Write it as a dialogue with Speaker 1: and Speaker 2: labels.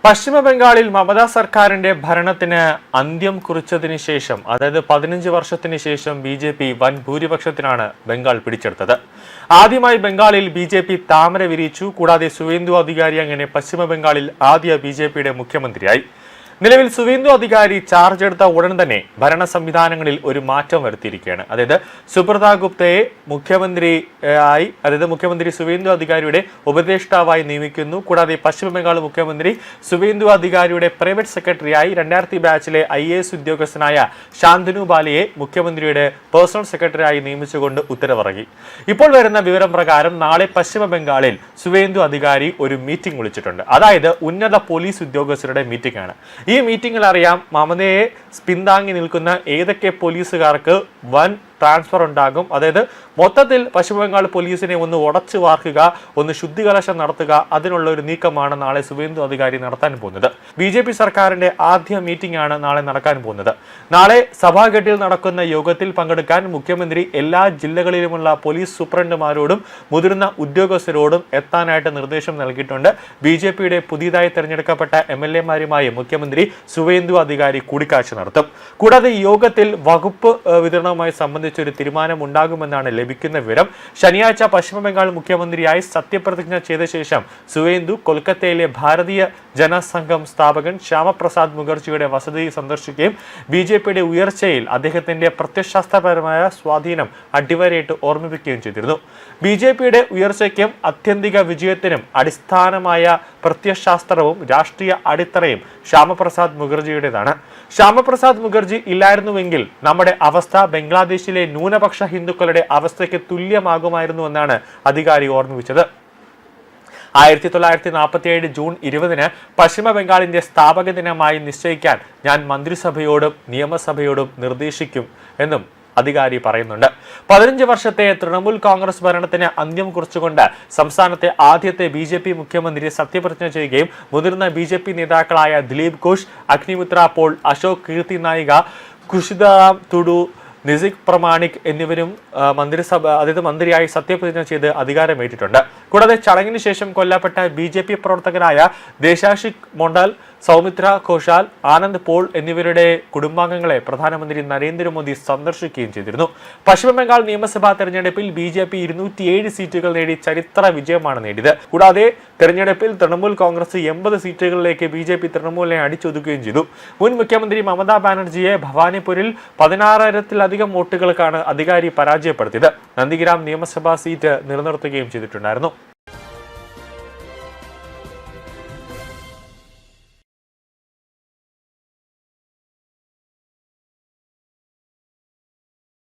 Speaker 1: പശ്ചിമ ബംഗാളിൽ മമതാ സർക്കാരിന്റെ ഭരണത്തിന് അന്ത്യം കുറിച്ചതിന് ശേഷം, അതായത് 15 വർഷത്തിന് ശേഷം ബി.ജെ.പി വൻ ഭൂരിപക്ഷത്തിനാണ് ബംഗാൾ പിടിച്ചെടുത്തത്. ആദ്യമായി ബംഗാളിൽ ബി.ജെ.പി താമര വിരിയിച്ചു. കൂടാതെ സുവേന്ദു അധികാരി അങ്ങനെ പശ്ചിമ ബംഗാളിൽ ആദ്യ ബി.ജെ.പിയുടെ മുഖ്യമന്ത്രിയായി. നിലവിൽ സുവേന്ദു അധികാരി ചാർജ് എടുത്ത ഉടൻ തന്നെ ഭരണ സംവിധാനങ്ങളിൽ ഒരു മാറ്റം വരുത്തിയിരിക്കുകയാണ്. അതായത് സുബ്രത ഗുപ്തയെ മുഖ്യമന്ത്രി സുവേന്ദു അധികാരിയുടെ ഉപദേഷ്ടാവായി നിയമിക്കുന്നു. കൂടാതെ പശ്ചിമ ബംഗാൾ മുഖ്യമന്ത്രി സുവേന്ദു അധികാരിയുടെ പ്രൈവറ്റ് സെക്രട്ടറിയായി 2000 ബാച്ചിലെ IAS ഉദ്യോഗസ്ഥനായ ശാന്തനു ബാലിയെ മുഖ്യമന്ത്രിയുടെ പേഴ്സണൽ സെക്രട്ടറിയായി നിയമിച്ചുകൊണ്ട് ഉത്തരവിറങ്ങി. ഇപ്പോൾ വരുന്ന വിവരം പ്രകാരം നാളെ പശ്ചിമ ബംഗാളിൽ സുവേന്ദു അധികാരി ഒരു മീറ്റിംഗ് വിളിച്ചിട്ടുണ്ട്. അതായത് ഉന്നത പോലീസ് ഉദ്യോഗസ്ഥരുടെ മീറ്റിംഗ് ആണ്. ഈ മീറ്റിംഗിൽ അറിയാം മമതയെ പിന്താങ്ങി നിൽക്കുന്ന ഏതൊക്കെ പോലീസുകാർക്ക് വൻ ട്രാൻസ്ഫർ ഉണ്ടാകും. അതായത് മൊത്തത്തിൽ പശ്ചിമ ബംഗാൾ പോലീസിനെ ഒന്ന് ഉടച്ചു വാർക്കുക, ഒന്ന് ശുദ്ധികലശം നടത്തുക, അതിനുള്ള ഒരു നീക്കമാണ് നാളെ സുവേന്ദു അധികാരി നടത്താൻ പോകുന്നത്. ബി.ജെ.പി സർക്കാരിന്റെ ആദ്യ മീറ്റിംഗ് ആണ് നാളെ നടക്കാൻ പോകുന്നത്. നാളെ സഭാഘട്ടിൽ നടക്കുന്ന യോഗത്തിൽ പങ്കെടുക്കാൻ മുഖ്യമന്ത്രി എല്ലാ ജില്ലകളിലുമുള്ള പോലീസ് സൂപ്രണ്ടുമാരോടും മുതിർന്ന ഉദ്യോഗസ്ഥരോടും എത്താനായിട്ട് നിർദ്ദേശം നൽകിയിട്ടുണ്ട്. ബി.ജെ.പിയുടെ പുതിയതായി തെരഞ്ഞെടുക്കപ്പെട്ട MLA-മാരുമായി മുഖ്യമന്ത്രി സുവേന്ദു അധികാരി കൂടിക്കാഴ്ച നടത്തും. കൂടാതെ യോഗത്തിൽ വകുപ്പ് വിതരണവുമായി സംബന്ധിച്ച ഒരു തീരുമാനം ഉണ്ടാകുമെന്നാണ് ലഭിക്കുന്ന വിവരം. ശനിയാഴ്ച പശ്ചിമ ബംഗാൾ മുഖ്യമന്ത്രിയായി സത്യപ്രതിജ്ഞ ചെയ്ത ശേഷം സുവേന്ദു കൊൽക്കത്തയിലെ ഭാരതീയ ജനസംഘം സ്ഥാപകൻ ശ്യാമപ്രസാദ് മുഖർജിയുടെ വസതി സന്ദർശിക്കുകയും ബി.ജെ.പിയുടെ ഉയർച്ചയിൽ അദ്ദേഹത്തിന്റെ പ്രത്യയശാസ്ത്രപരമായ സ്വാധീനം അടിവരയിട്ട് ഓർമ്മിപ്പിക്കുകയും ചെയ്തിരുന്നു. ബി.ജെ.പിയുടെ ഉയർച്ചയ്ക്കും ആത്യന്തിക വിജയത്തിനും അടിസ്ഥാനമായ പ്രത്യയശാസ്ത്രവും രാഷ്ട്രീയ അടിത്തറയും ശ്യാമപ്രസാദ് മുഖർജിയുടേതാണ്. ശ്യാമപ്രസാദ് മുഖർജി ഇല്ലായിരുന്നുവെങ്കിൽ നമ്മുടെ അവസ്ഥ ബംഗ്ലാദേശിലെ ന്യൂനപക്ഷ ഹിന്ദുക്കളുടെ അവസ്ഥയ്ക്ക് തുല്യമാകുമായിരുന്നു എന്നാണ് അധികാരി ഓർമ്മിപ്പിച്ചത്. 1947 ജൂൺ 20 പശ്ചിമ ബംഗാളിന്റെ സ്ഥാപക ദിനമായി നിശ്ചയിക്കാൻ ഞാൻ മന്ത്രിസഭയോടും നിയമസഭയോടും നിർദ്ദേശിക്കും എന്നും അധികാരി പറയുന്നുണ്ട്. 15 വർഷത്തെ തൃണമൂൽ കോൺഗ്രസ് ഭരണത്തിന് അന്ത്യം കുറിച്ചുകൊണ്ട് സംസ്ഥാനത്തെ ആദ്യത്തെ ബി.ജെ.പി മുഖ്യമന്ത്രി സത്യപ്രതിജ്ഞ ചെയ്യുകയും മുതിർന്ന ബി.ജെ.പി നേതാക്കളായ ദിലീപ് ഘോഷ്, അഗ്നിമിത്ര പോൾ, അശോക് കീർത്തി നായിക, ഖുഷിദാം തുഡു, നിസിക് പ്രമാണിക് എന്നിവരും മന്ത്രിയായി സത്യപ്രതിജ്ഞ ചെയ്ത് അധികാരമേറ്റിട്ടുണ്ട്. കൂടാതെ ചടങ്ങിന് ശേഷം കൊല്ലപ്പെട്ട ബി.ജെ.പി പ്രവർത്തകരായ ദേശാഷിക് മൊണ്ടൽ, സൗമിത്ര ഘോഷാൽ, ആനന്ദ് പോൾ എന്നിവരുടെ കുടുംബാംഗങ്ങളെ പ്രധാനമന്ത്രി നരേന്ദ്രമോദി സന്ദർശിക്കുകയും ചെയ്തിരുന്നു. പശ്ചിമ ബംഗാൾ നിയമസഭാ തെരഞ്ഞെടുപ്പിൽ ബി.ജെ.പി 207 സീറ്റുകൾ നേടി ചരിത്ര വിജയമാണ് നേടിയത്. കൂടാതെ തെരഞ്ഞെടുപ്പിൽ തൃണമൂൽ കോൺഗ്രസ് 80 സീറ്റുകളിലേക്ക് ബി.ജെ.പി തൃണമൂലിനെ അടിച്ചൊതുക്കുകയും ചെയ്തു. മുൻ മുഖ്യമന്ത്രി മമതാ ബാനർജിയെ ഭവാനിപൂരിൽ 16,000-ലധികം വോട്ടുകൾക്കാണ് അധികാരി പരാജയപ്പെടുത്തിയത്. നന്ദിഗ്രാം നിയമസഭാ സീറ്റ് നിലനിർത്തുകയും ചെയ്തിട്ടുണ്ടായിരുന്നു.